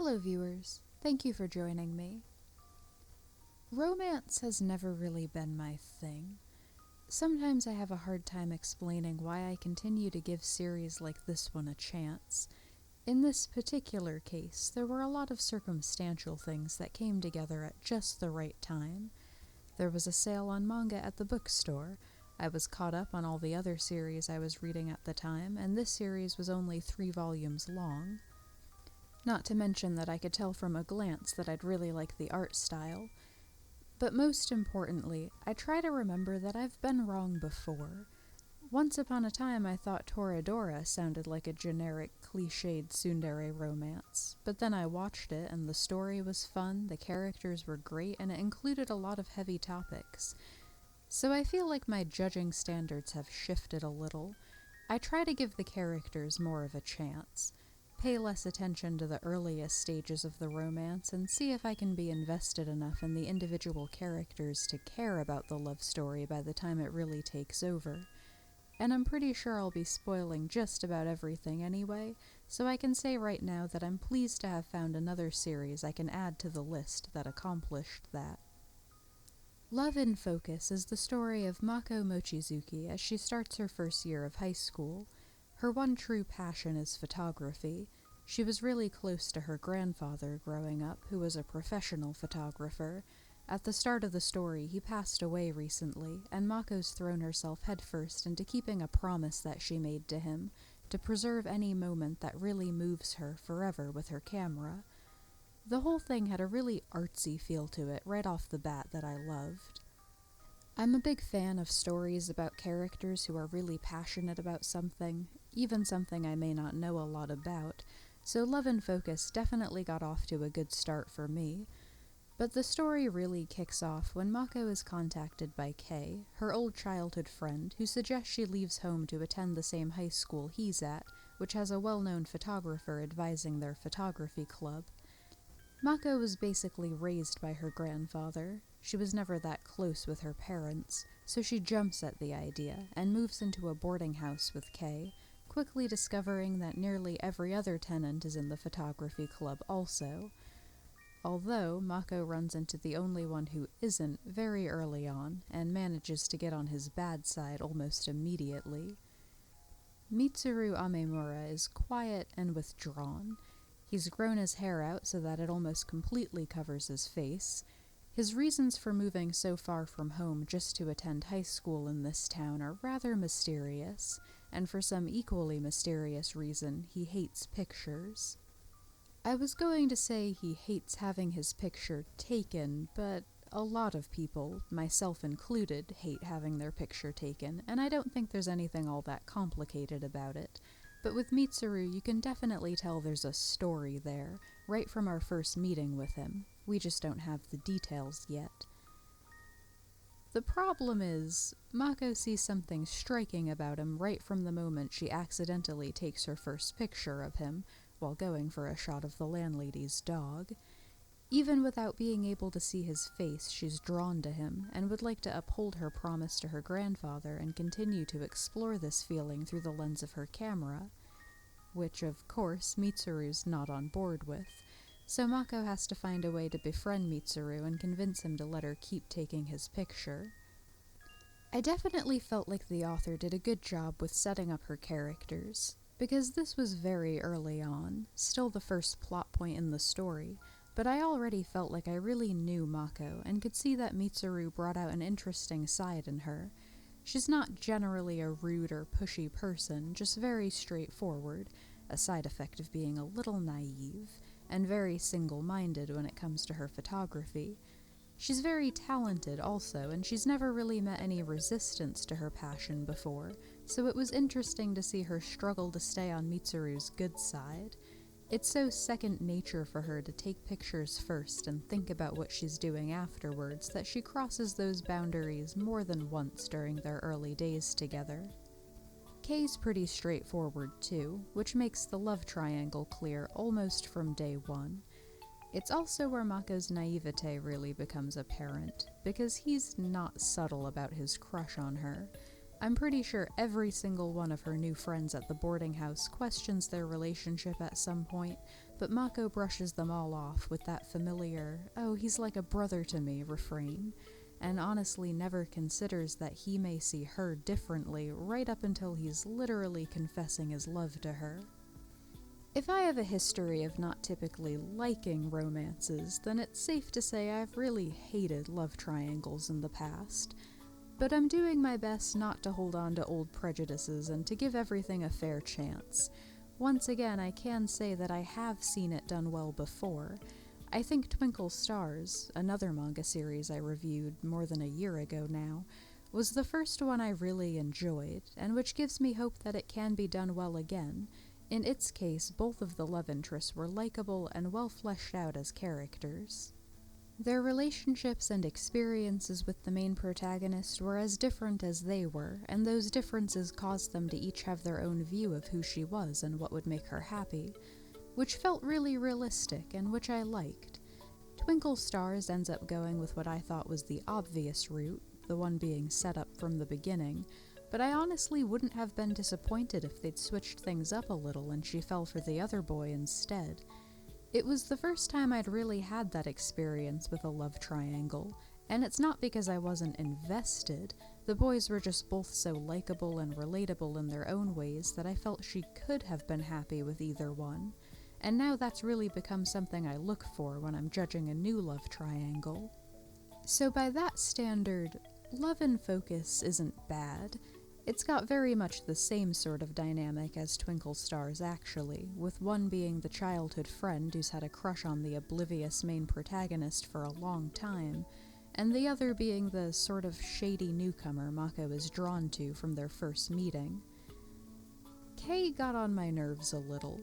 Hello viewers, thank you for joining me. Romance has never really been my thing. Sometimes I have a hard time explaining why I continue to give series like this one a chance. In this particular case, there were a lot of circumstantial things that came together at just the right time. There was a sale on manga at the bookstore. I was caught up on all the other series I was reading at the time, and this series was only 3 volumes long. Not to mention that I could tell from a glance that I'd really like the art style. But most importantly, I try to remember that I've been wrong before. Once upon a time I thought Toradora sounded like a generic, cliched tsundere romance, but then I watched it and the story was fun, the characters were great, and it included a lot of heavy topics. So I feel like my judging standards have shifted a little. I try to give the characters more of a chance. Pay less attention to the earliest stages of the romance and see if I can be invested enough in the individual characters to care about the love story by the time it really takes over. And I'm pretty sure I'll be spoiling just about everything anyway, so I can say right now that I'm pleased to have found another series I can add to the list that accomplished that. Love in Focus is the story of Mako Mochizuki as she starts her first year of high school. Her one true passion is photography. She was really close to her grandfather growing up, who was a professional photographer. At the start of the story, he passed away recently, and Mako's thrown herself headfirst into keeping a promise that she made to him, to preserve any moment that really moves her forever with her camera. The whole thing had a really artsy feel to it right off the bat that I loved. I'm a big fan of stories about characters who are really passionate about something, even something I may not know a lot about, so Love in Focus definitely got off to a good start for me. But the story really kicks off when Mako is contacted by Kei, her old childhood friend, who suggests she leaves home to attend the same high school he's at, which has a well-known photographer advising their photography club. Mako was basically raised by her grandfather. She was never that close with her parents, so she jumps at the idea and moves into a boarding house with Kei, quickly discovering that nearly every other tenant is in the photography club also. Although Mako runs into the only one who isn't very early on, and manages to get on his bad side almost immediately. Mitsuru Amemura is quiet and withdrawn. He's grown his hair out so that it almost completely covers his face. His reasons for moving so far from home just to attend high school in this town are rather mysterious, and for some equally mysterious reason, he hates pictures. I was going to say he hates having his picture taken, but a lot of people, myself included, hate having their picture taken, and I don't think there's anything all that complicated about it. But with Mitsuru, you can definitely tell there's a story there, right from our first meeting with him. We just don't have the details yet. The problem is, Mako sees something striking about him right from the moment she accidentally takes her first picture of him, while going for a shot of the landlady's dog. Even without being able to see his face, she's drawn to him, and would like to uphold her promise to her grandfather and continue to explore this feeling through the lens of her camera, which, of course, Mitsuru's not on board with, so Mako has to find a way to befriend Mitsuru and convince him to let her keep taking his picture. I definitely felt like the author did a good job with setting up her characters, because this was very early on, still the first plot point in the story, but I already felt like I really knew Mako and could see that Mitsuru brought out an interesting side in her. She's not generally a rude or pushy person, just very straightforward, a side effect of being a little naive, and very single-minded when it comes to her photography. She's very talented also, and she's never really met any resistance to her passion before, so it was interesting to see her struggle to stay on Mitsuru's good side. It's so second nature for her to take pictures first and think about what she's doing afterwards that she crosses those boundaries more than once during their early days together. Kei's pretty straightforward too, which makes the love triangle clear almost from day one. It's also where Mako's naivete really becomes apparent, because he's not subtle about his crush on her. I'm pretty sure every single one of her new friends at the boarding house questions their relationship at some point, but Mako brushes them all off with that familiar, "oh, he's like a brother to me" refrain, and honestly never considers that he may see her differently right up until he's literally confessing his love to her. If I have a history of not typically liking romances, then it's safe to say I've really hated love triangles in the past. But I'm doing my best not to hold on to old prejudices and to give everything a fair chance. Once again, I can say that I have seen it done well before. I think Twinkle Stars, another manga series I reviewed more than a year ago now, was the first one I really enjoyed, and which gives me hope that it can be done well again. In its case, both of the love interests were likable and well fleshed out as characters. Their relationships and experiences with the main protagonist were as different as they were, and those differences caused them to each have their own view of who she was and what would make her happy, which felt really realistic and which I liked. Twinkle Stars ends up going with what I thought was the obvious route, the one being set up from the beginning, but I honestly wouldn't have been disappointed if they'd switched things up a little and she fell for the other boy instead. It was the first time I'd really had that experience with a love triangle, and it's not because I wasn't invested. The boys were just both so likable and relatable in their own ways that I felt she could have been happy with either one. And now that's really become something I look for when I'm judging a new love triangle. So by that standard, Love in Focus isn't bad. It's got very much the same sort of dynamic as Twinkle Stars actually, with one being the childhood friend who's had a crush on the oblivious main protagonist for a long time, and the other being the sort of shady newcomer Mako is drawn to from their first meeting. Kei got on my nerves a little.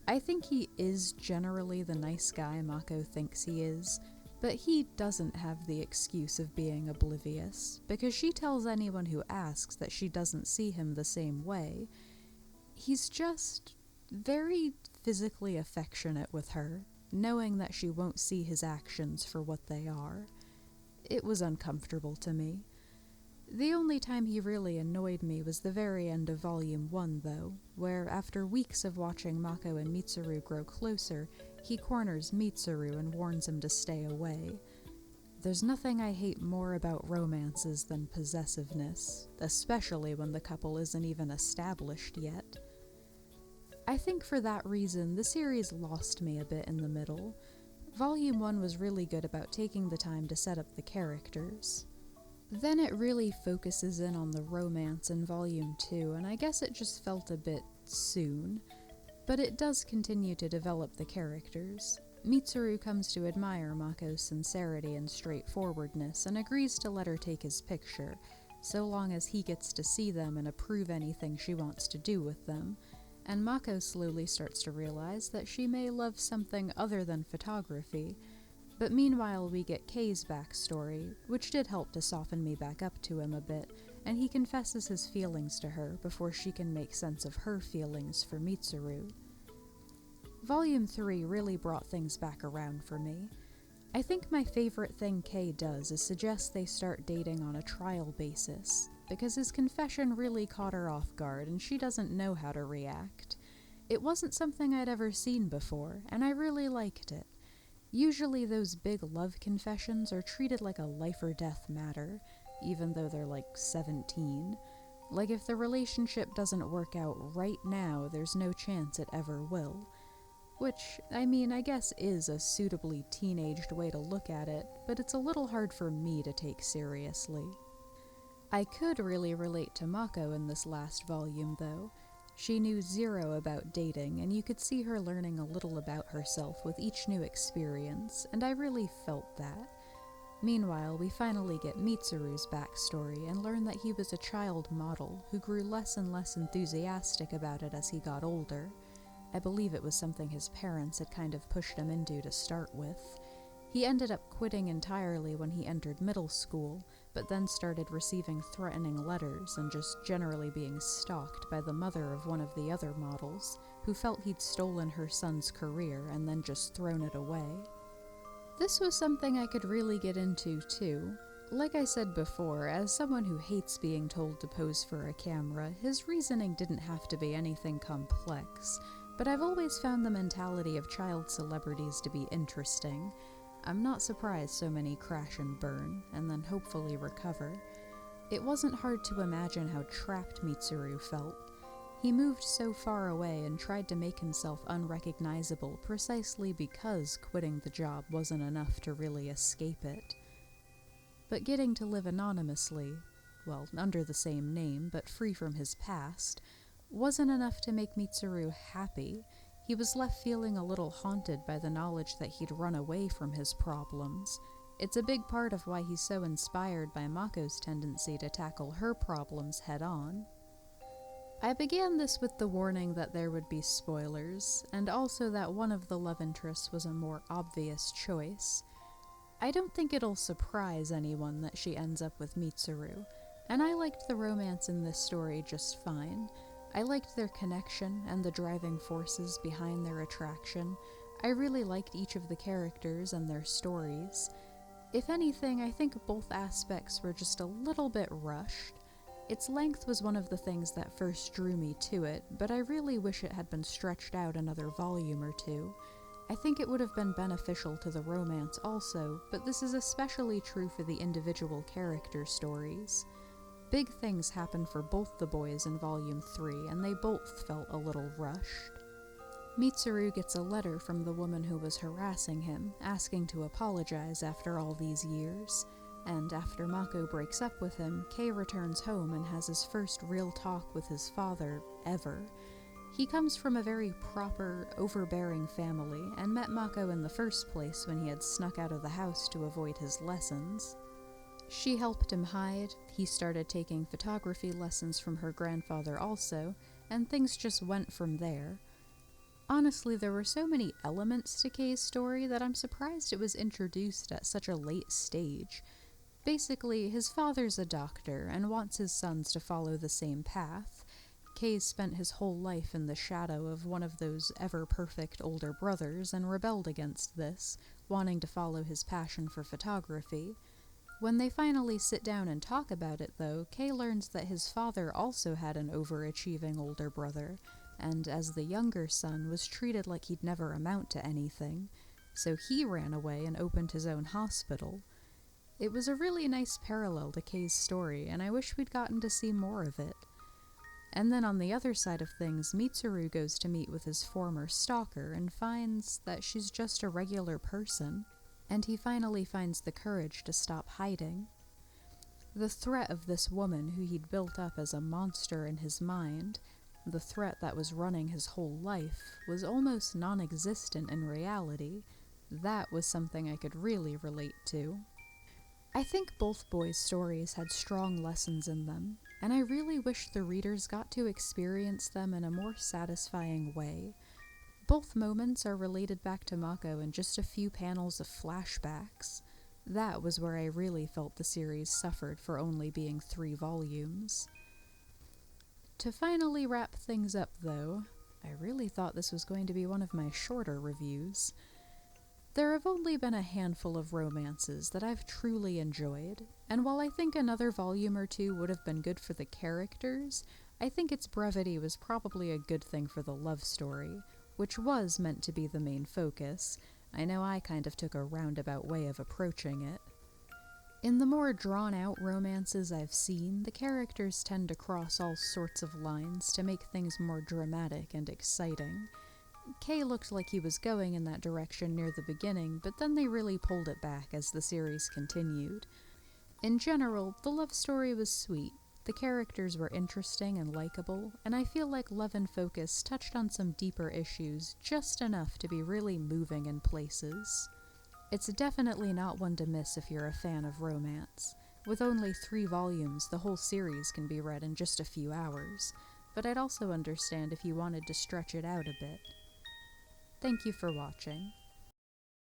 I think he is generally the nice guy Mako thinks he is, but he doesn't have the excuse of being oblivious, because she tells anyone who asks that she doesn't see him the same way. He's just very physically affectionate with her, knowing that she won't see his actions for what they are. It was uncomfortable to me. The only time he really annoyed me was the very end of Volume 1, though, where after weeks of watching Mako and Mitsuru grow closer, he corners Mitsuru and warns him to stay away. There's nothing I hate more about romances than possessiveness, especially when the couple isn't even established yet. I think for that reason, the series lost me a bit in the middle. Volume 1 was really good about taking the time to set up the characters. Then it really focuses in on the romance in Volume 2, and I guess it just felt a bit soon. But it does continue to develop the characters. Mitsuru comes to admire Mako's sincerity and straightforwardness, and agrees to let her take his picture, so long as he gets to see them and approve anything she wants to do with them. And Mako slowly starts to realize that she may love something other than photography. But meanwhile we get Kei's backstory, which did help to soften me back up to him a bit, and he confesses his feelings to her before she can make sense of her feelings for Mitsuru. Volume 3 really brought things back around for me. I think my favorite thing Kei does is suggest they start dating on a trial basis, because his confession really caught her off guard and she doesn't know how to react. It wasn't something I'd ever seen before, and I really liked it. Usually those big love confessions are treated like a life or death matter, even though they're like 17. Like if the relationship doesn't work out right now, there's no chance it ever will. Which, I guess is a suitably teenaged way to look at it, but it's a little hard for me to take seriously. I could really relate to Mako in this last volume, though. She knew zero about dating, and you could see her learning a little about herself with each new experience, and I really felt that. Meanwhile, we finally get Mitsuru's backstory and learn that he was a child model who grew less and less enthusiastic about it as he got older. I believe it was something his parents had kind of pushed him into to start with. He ended up quitting entirely when he entered middle school, but then started receiving threatening letters and just generally being stalked by the mother of one of the other models, who felt he'd stolen her son's career and then just thrown it away. This was something I could really get into too. Like I said before, as someone who hates being told to pose for a camera, his reasoning didn't have to be anything complex, but I've always found the mentality of child celebrities to be interesting. I'm not surprised so many crash and burn, and then hopefully recover. It wasn't hard to imagine how trapped Mitsuru felt. He moved so far away and tried to make himself unrecognizable precisely because quitting the job wasn't enough to really escape it. But getting to live anonymously, well, under the same name, but free from his past, wasn't enough to make Mitsuru happy. He was left feeling a little haunted by the knowledge that he'd run away from his problems. It's a big part of why he's so inspired by Mako's tendency to tackle her problems head-on. I began this with the warning that there would be spoilers, and also that one of the love interests was a more obvious choice. I don't think it'll surprise anyone that she ends up with Mitsuru, and I liked the romance in this story just fine. I liked their connection and the driving forces behind their attraction. I really liked each of the characters and their stories. If anything, I think both aspects were just a little bit rushed. Its length was one of the things that first drew me to it, but I really wish it had been stretched out another volume or two. I think it would have been beneficial to the romance also, but this is especially true for the individual character stories. Big things happen for both the boys in Volume 3, and they both felt a little rushed. Mitsuru gets a letter from the woman who was harassing him, asking to apologize after all these years. And after Mako breaks up with him, Kei returns home and has his first real talk with his father, ever. He comes from a very proper, overbearing family, and met Mako in the first place when he had snuck out of the house to avoid his lessons. She helped him hide, he started taking photography lessons from her grandfather also, and things just went from there. Honestly, there were so many elements to Kei's story that I'm surprised it was introduced at such a late stage. Basically, his father's a doctor and wants his sons to follow the same path. Kei spent his whole life in the shadow of one of those ever-perfect older brothers and rebelled against this, wanting to follow his passion for photography. When they finally sit down and talk about it, though, Kei learns that his father also had an overachieving older brother, and as the younger son was treated like he'd never amount to anything, so he ran away and opened his own hospital. It was a really nice parallel to Kei's story, and I wish we'd gotten to see more of it. And then on the other side of things, Mitsuru goes to meet with his former stalker and finds that she's just a regular person, and he finally finds the courage to stop hiding. The threat of this woman who he'd built up as a monster in his mind, the threat that was running his whole life, was almost non-existent in reality. That was something I could really relate to. I think both boys' stories had strong lessons in them, and I really wish the readers got to experience them in a more satisfying way. Both moments are related back to Mako in just a few panels of flashbacks. That was where I really felt the series suffered for only being 3 volumes. To finally wrap things up, though, I really thought this was going to be one of my shorter reviews. There have only been a handful of romances that I've truly enjoyed, and while I think another volume or 2 would have been good for the characters, I think its brevity was probably a good thing for the love story, which was meant to be the main focus. I know I kind of took a roundabout way of approaching it. In the more drawn-out romances I've seen, the characters tend to cross all sorts of lines to make things more dramatic and exciting. Kei looked like he was going in that direction near the beginning, but then they really pulled it back as the series continued. In general, the love story was sweet, the characters were interesting and likable, and I feel like Love and Focus touched on some deeper issues just enough to be really moving in places. It's definitely not one to miss if you're a fan of romance. With only 3 volumes, the whole series can be read in just a few hours, but I'd also understand if you wanted to stretch it out a bit. Thank you for watching.